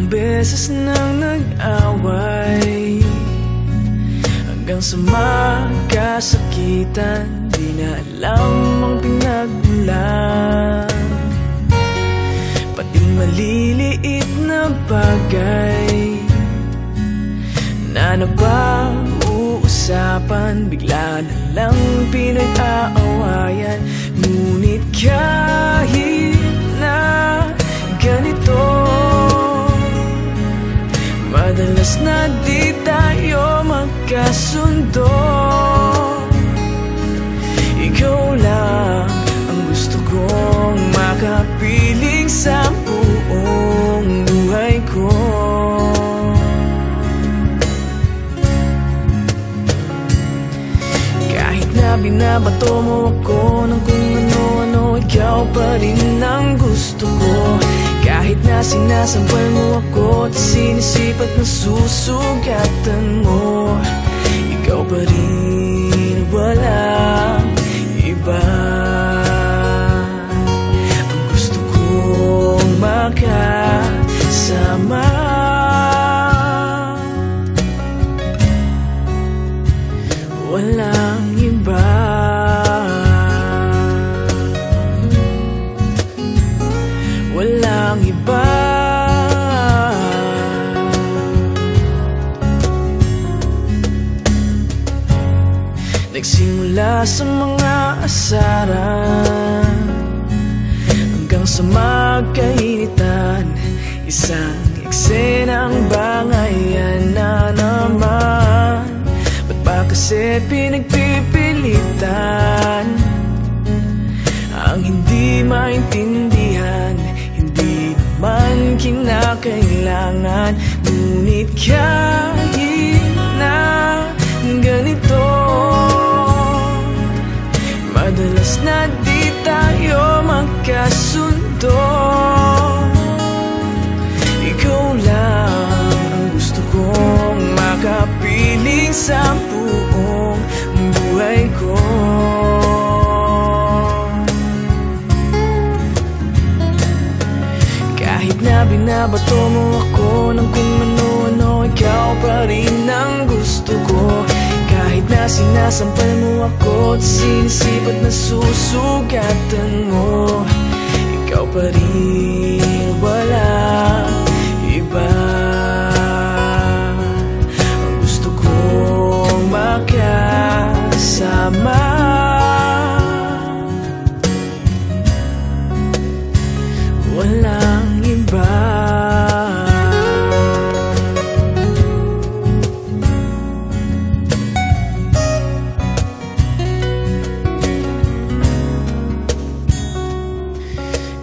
beses nang nag-away, hanggang sa magkasakitan, di na alam ang pinagmulan. Pati maliliit na bagay na napag-uusapan, bigla na lang pinag-aawayan. Ngunit kahit na ganito, madalas na di tayo magkasundo. Ikaw lang ang gusto kong makapiling sa buong buhay ko. Kahit na binabato mo ako ng kung ano-ano, ikaw pa rin ang gusto ko. Kahit na sinasampal mo ako at sinisipat na susugatan mo, ikaw pa rin, walang iba. Ang gusto kong makasama, walang iba. Walang iba. Nagsimula sa mga asaran hanggang sa magkainitan, isang eksenang bangayan na naman. Ba't ba kasi pinagpipilitan ang hindi maintindihan? Hindi naman kinakailangan. Ngunit kahit na ganito, madalas na di tayo magkasundo. Ikaw lang ang gusto kong makapiling sa buong buhay ko. Kahit na binabato mo ako ng kung ano-ano, ikaw pa rin ang gusto ko. Kahit na sinasampal mo ako at sinisipat na susugatan mo, ikaw pa rin, walang iba. Ang gusto kong makasama, walang iba.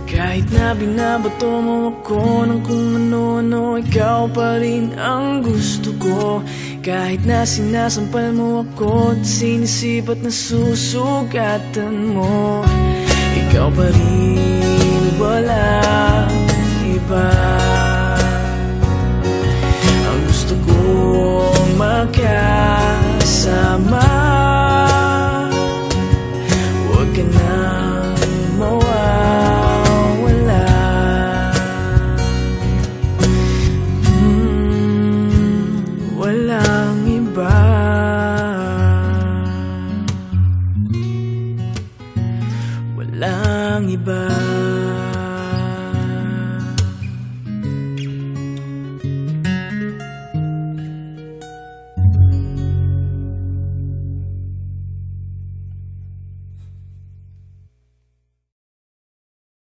Kahit na binabato mo ako ng kung ano-ano, ikaw pa rin ang gusto ko. Kahit na sinasampal mo ako at sinisipat na susugatan mo, ikaw pa rin, walang iba. Ang gusto kong makasama, huwag ka nang mawawala. Walang iba. Walang iba.